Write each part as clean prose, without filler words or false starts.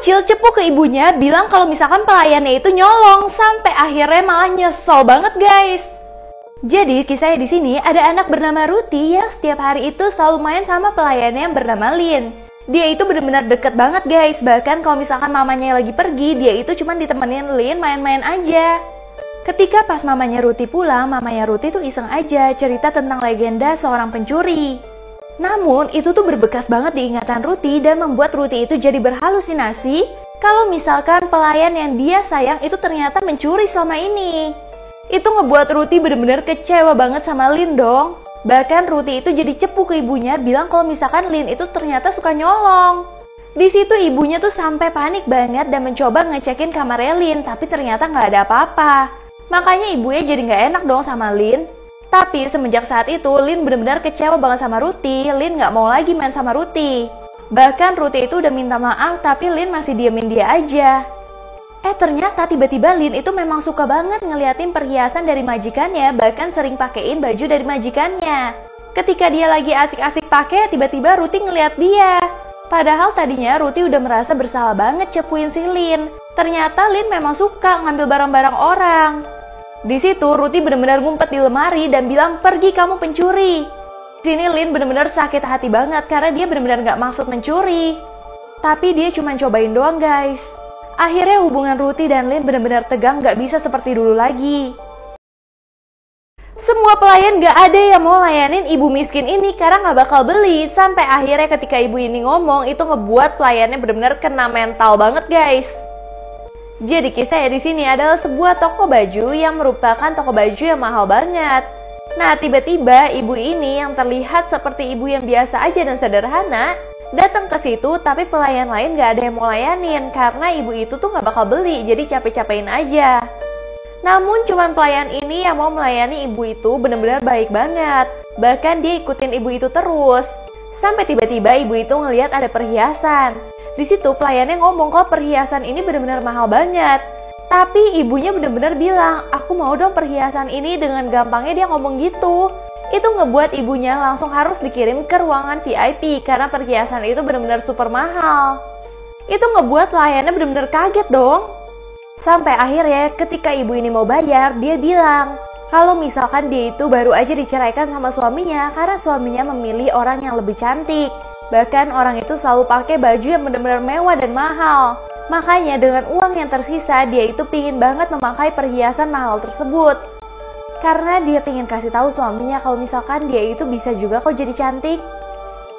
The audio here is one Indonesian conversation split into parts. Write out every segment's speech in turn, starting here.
kecil cepu ke ibunya bilang kalau misalkan pelayannya itu nyolong, sampai akhirnya malah nyesel banget guys. Jadi kisahnya di sini ada anak bernama Ruti yang setiap hari itu selalu main sama pelayannya yang bernama Lin. Dia itu benar-benar deket banget guys, bahkan kalau misalkan mamanya lagi pergi, dia itu cuma ditemenin Lin main-main aja. Ketika pas mamanya Ruti pulang, mamanya Ruti tuh iseng aja cerita tentang legenda seorang pencuri. Namun itu tuh berbekas banget di ingatan Ruti dan membuat Ruti itu jadi berhalusinasi kalau misalkan pelayan yang dia sayang itu ternyata mencuri selama ini. Itu ngebuat Ruti bener-bener kecewa banget sama Lin dong. Bahkan Ruti itu jadi cepu ke ibunya bilang kalau misalkan Lin itu ternyata suka nyolong. Di situ ibunya tuh sampai panik banget dan mencoba ngecekin kamarnya Lin, tapi ternyata nggak ada apa-apa. Makanya ibunya jadi nggak enak dong sama Lin. Tapi semenjak saat itu, Lin benar-benar kecewa banget sama Ruti. Lin nggak mau lagi main sama Ruti. Bahkan Ruti itu udah minta maaf, tapi Lin masih diemin dia aja. Ternyata tiba-tiba Lin itu memang suka banget ngeliatin perhiasan dari majikannya, bahkan sering pakein baju dari majikannya. Ketika dia lagi asik-asik pakai, tiba-tiba Ruti ngeliat dia. Padahal tadinya Ruti udah merasa bersalah banget cepuin si Lin. Ternyata Lin memang suka ngambil barang-barang orang. Di situ Ruti benar-benar ngumpet di lemari dan bilang, pergi kamu pencuri. Di sini Lin benar-benar sakit hati banget karena dia benar-benar nggak maksud mencuri. Tapi dia cuma cobain doang guys. Akhirnya hubungan Ruti dan Lin benar-benar tegang, nggak bisa seperti dulu lagi. Semua pelayan nggak ada yang mau layanin ibu miskin ini karena nggak bakal beli. Sampai akhirnya ketika ibu ini ngomong, itu ngebuat pelayannya benar-benar kena mental banget guys. Jadi kisahnya di sini adalah sebuah toko baju yang merupakan toko baju yang mahal banget. Nah, tiba-tiba ibu ini yang terlihat seperti ibu yang biasa aja dan sederhana datang ke situ, tapi pelayan lain gak ada yang mau layanin karena ibu itu tuh gak bakal beli, jadi capek-capekin aja. Namun cuman pelayan ini yang mau melayani ibu itu benar-benar baik banget. Bahkan dia ikutin ibu itu terus. Sampai tiba-tiba ibu itu ngelihat ada perhiasan. Di situ pelayannya ngomong kalau perhiasan ini benar-benar mahal banget. Tapi ibunya benar-benar bilang, aku mau dong perhiasan ini. Dengan gampangnya dia ngomong gitu. Itu ngebuat ibunya langsung harus dikirim ke ruangan VIP karena perhiasan itu benar-benar super mahal. Itu ngebuat pelayannya benar-benar kaget dong. Sampai akhirnya ketika ibu ini mau bayar, dia bilang kalau misalkan dia itu baru aja diceraikan sama suaminya karena suaminya memilih orang yang lebih cantik. Bahkan orang itu selalu pakai baju yang benar-benar mewah dan mahal. Makanya dengan uang yang tersisa, dia itu pingin banget memakai perhiasan mahal tersebut. Karena dia pingin kasih tahu suaminya kalau misalkan dia itu bisa juga kok jadi cantik.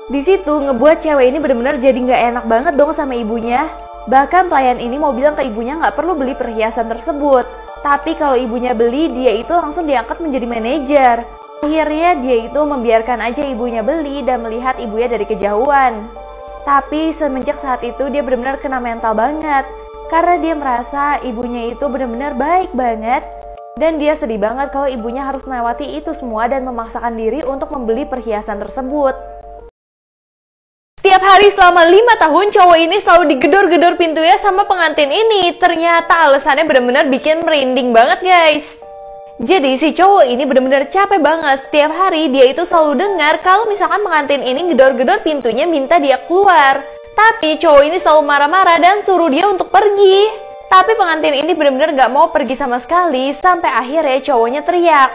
Di situ ngebuat cewek ini benar-benar jadi nggak enak banget dong sama ibunya. Bahkan pelayan ini mau bilang ke ibunya nggak perlu beli perhiasan tersebut. Tapi kalau ibunya beli, dia itu langsung diangkat menjadi manajer. Akhirnya dia itu membiarkan aja ibunya beli dan melihat ibunya dari kejauhan. Tapi semenjak saat itu dia benar-benar kena mental banget. Karena dia merasa ibunya itu benar-benar baik banget. Dan dia sedih banget kalau ibunya harus melewati itu semua dan memaksakan diri untuk membeli perhiasan tersebut. Tiap hari selama 5 tahun cowok ini selalu digedor-gedor pintunya sama pengantin ini. Ternyata alasannya benar-benar bikin merinding banget guys. Jadi si cowok ini benar-benar capek banget. Setiap hari dia itu selalu dengar kalau misalkan pengantin ini gedor-gedor pintunya minta dia keluar. Tapi cowok ini selalu marah-marah dan suruh dia untuk pergi. Tapi pengantin ini benar-benar gak mau pergi sama sekali. Sampai akhirnya cowoknya teriak,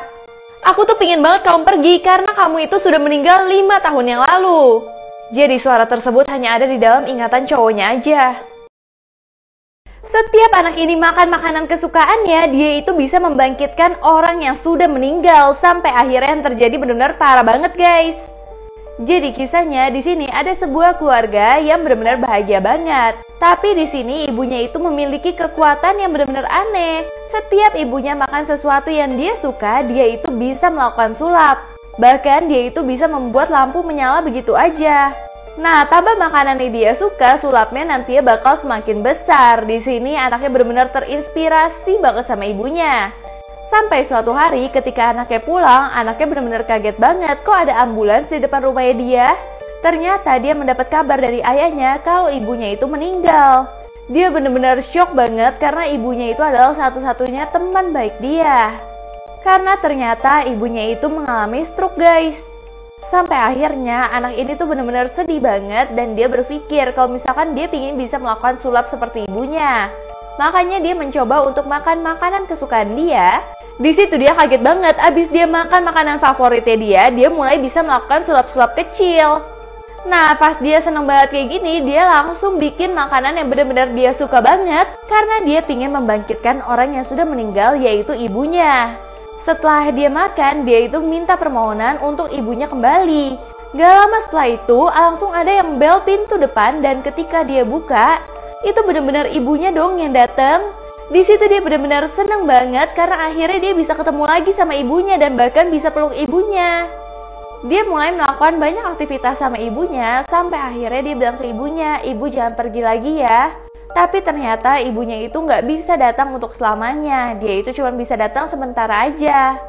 aku tuh pingin banget kamu pergi karena kamu itu sudah meninggal 5 tahun yang lalu. Jadi suara tersebut hanya ada di dalam ingatan cowoknya aja. Setiap anak ini makan makanan kesukaannya, dia itu bisa membangkitkan orang yang sudah meninggal. Sampai akhirnya yang terjadi benar-benar parah banget guys. Jadi kisahnya di sini ada sebuah keluarga yang benar-benar bahagia banget. Tapi di sini ibunya itu memiliki kekuatan yang benar-benar aneh. Setiap ibunya makan sesuatu yang dia suka, dia itu bisa melakukan sulap. Bahkan dia itu bisa membuat lampu menyala begitu aja. Nah, tambah makanan yang dia suka, sulapnya nantinya bakal semakin besar. Di sini anaknya benar-benar terinspirasi banget sama ibunya. Sampai suatu hari ketika anaknya pulang, anaknya benar-benar kaget banget kok ada ambulans di depan rumahnya dia. Ternyata dia mendapat kabar dari ayahnya kalau ibunya itu meninggal. Dia benar-benar shock banget karena ibunya itu adalah satu-satunya teman baik dia. Karena ternyata ibunya itu mengalami stroke guys. Sampai akhirnya anak ini tuh bener-bener sedih banget dan dia berpikir kalau misalkan dia pingin bisa melakukan sulap seperti ibunya. Makanya dia mencoba untuk makan makanan kesukaan dia. Di situ dia kaget banget, abis dia makan makanan favoritnya dia mulai bisa melakukan sulap-sulap kecil. Nah, pas dia seneng banget kayak gini, dia langsung bikin makanan yang benar-benar dia suka banget karena dia pingin membangkitkan orang yang sudah meninggal, yaitu ibunya. Setelah dia makan, dia itu minta permohonan untuk ibunya kembali. Gak lama setelah itu, langsung ada yang bel pintu depan dan ketika dia buka, itu benar-benar ibunya dong yang datang. Di situ dia benar-benar seneng banget karena akhirnya dia bisa ketemu lagi sama ibunya dan bahkan bisa peluk ibunya. Dia mulai melakukan banyak aktivitas sama ibunya, sampai akhirnya dia bilang ke ibunya, "Ibu jangan pergi lagi ya." Tapi ternyata ibunya itu nggak bisa datang untuk selamanya, dia itu cuma bisa datang sementara aja.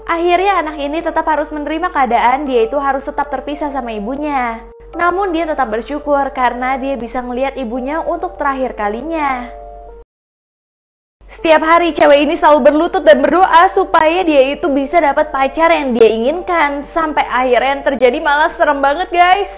Akhirnya anak ini tetap harus menerima keadaan, dia itu harus tetap terpisah sama ibunya. Namun dia tetap bersyukur karena dia bisa ngelihat ibunya untuk terakhir kalinya. Setiap hari cewek ini selalu berlutut dan berdoa supaya dia itu bisa dapat pacar yang dia inginkan. Sampai akhirnya yang terjadi malah serem banget guys.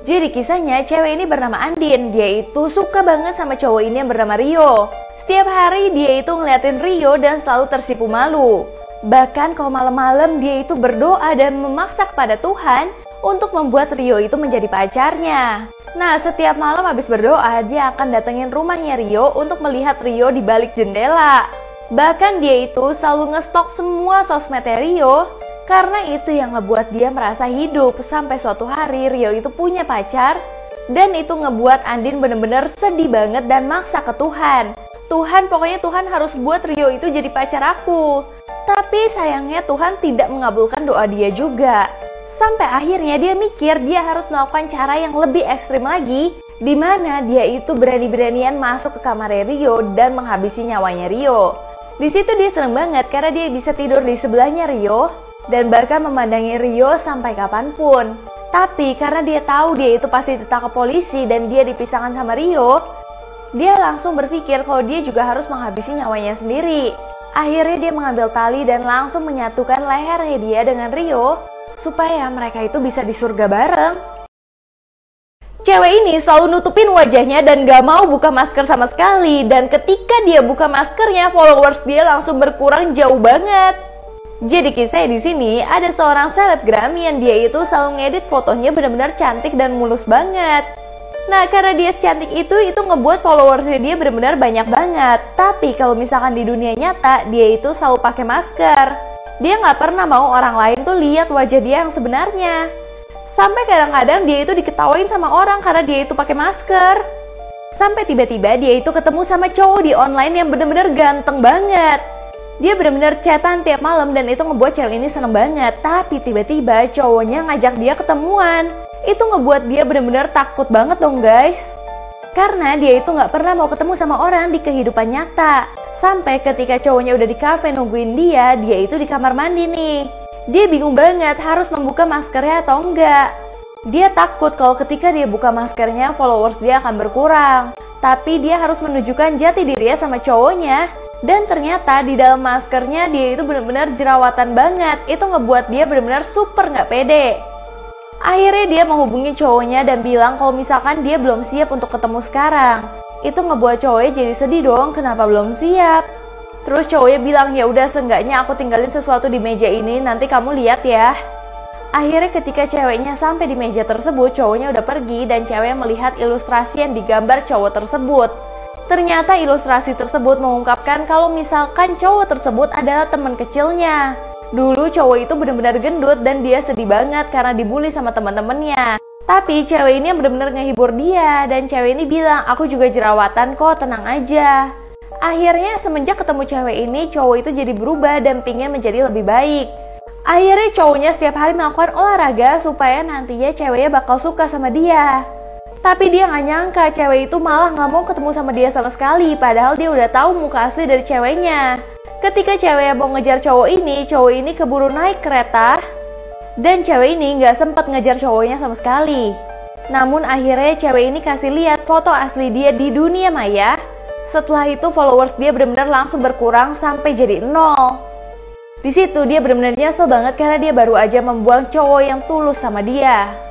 Jadi kisahnya cewek ini bernama Andin. Dia itu suka banget sama cowok ini yang bernama Rio. Setiap hari dia itu ngeliatin Rio dan selalu tersipu malu. Bahkan kalau malam-malam dia itu berdoa dan memaksa kepada Tuhan untuk membuat Rio itu menjadi pacarnya. Nah, setiap malam habis berdoa, dia akan datengin rumahnya Rio untuk melihat Rio di balik jendela. Bahkan dia itu selalu ngestok semua sosmednya Rio, karena itu yang ngebuat dia merasa hidup. Sampai suatu hari Rio itu punya pacar, dan itu ngebuat Andin bener-bener sedih banget dan maksa ke Tuhan. Tuhan, pokoknya Tuhan harus buat Rio itu jadi pacar aku. Tapi sayangnya Tuhan tidak mengabulkan doa dia juga. Sampai akhirnya dia mikir dia harus melakukan cara yang lebih ekstrim lagi, di mana dia itu berani-beranian masuk ke kamar Rio dan menghabisi nyawanya Rio. Di situ dia seneng banget karena dia bisa tidur di sebelahnya Rio dan bahkan memandangi Rio sampai kapanpun. Tapi karena dia tahu dia itu pasti ditangkap polisi dan dia dipisahkan sama Rio, dia langsung berpikir kalau dia juga harus menghabisi nyawanya sendiri. Akhirnya dia mengambil tali dan langsung menyatukan lehernya dia dengan Rio supaya mereka itu bisa di surga bareng. Cewek ini selalu nutupin wajahnya dan gak mau buka masker sama sekali. Dan ketika dia buka maskernya, followers dia langsung berkurang jauh banget. Jadi kisahnya di sini ada seorang selebgram yang dia itu selalu ngedit fotonya benar-benar cantik dan mulus banget. Nah, karena dia secantik itu ngebuat followersnya dia benar-benar banyak banget. Tapi kalau misalkan di dunia nyata, dia itu selalu pakai masker. Dia nggak pernah mau orang lain tuh lihat wajah dia yang sebenarnya. Sampai kadang-kadang dia itu diketawain sama orang karena dia itu pakai masker. Sampai tiba-tiba dia itu ketemu sama cowok di online yang bener-bener ganteng banget. Dia bener-bener chatan tiap malam dan itu ngebuat cewek ini seneng banget. Tapi tiba-tiba cowoknya ngajak dia ketemuan. Itu ngebuat dia bener-bener takut banget dong guys. Karena dia itu nggak pernah mau ketemu sama orang di kehidupan nyata. Sampai ketika cowoknya udah di kafe nungguin dia itu di kamar mandi nih. Dia bingung banget harus membuka maskernya atau enggak. Dia takut kalau ketika dia buka maskernya followers dia akan berkurang. Tapi dia harus menunjukkan jati dirinya sama cowoknya. Dan ternyata di dalam maskernya dia itu benar-benar jerawatan banget. Itu ngebuat dia benar-benar super nggak pede. Akhirnya dia menghubungi cowoknya dan bilang kalau misalkan dia belum siap untuk ketemu sekarang. Itu ngebuat cowoknya jadi sedih dong, kenapa belum siap? Terus cowoknya bilang, ya udah seenggaknya aku tinggalin sesuatu di meja ini, nanti kamu lihat ya. Akhirnya ketika ceweknya sampai di meja tersebut, cowoknya udah pergi dan ceweknya melihat ilustrasi yang digambar cowok tersebut. Ternyata ilustrasi tersebut mengungkapkan kalau misalkan cowok tersebut adalah teman kecilnya. Dulu cowok itu benar-benar gendut dan dia sedih banget karena dibully sama teman-temannya. Tapi cewek ini yang benar-benar ngehibur dia dan cewek ini bilang, aku juga jerawatan kok, tenang aja. Akhirnya semenjak ketemu cewek ini, cowok itu jadi berubah dan pingin menjadi lebih baik. Akhirnya cowoknya setiap hari melakukan olahraga supaya nantinya ceweknya bakal suka sama dia. Tapi dia gak nyangka cewek itu malah gak mau ketemu sama dia sama sekali, padahal dia udah tahu muka asli dari ceweknya. Ketika ceweknya mau ngejar cowok ini keburu naik kereta. Dan cewek ini gak sempat ngejar cowoknya sama sekali. Namun akhirnya cewek ini kasih lihat foto asli dia di dunia maya. Setelah itu followers dia benar-benar langsung berkurang sampai jadi 0. Di situ dia benar-benar nyesel banget karena dia baru aja membuang cowok yang tulus sama dia.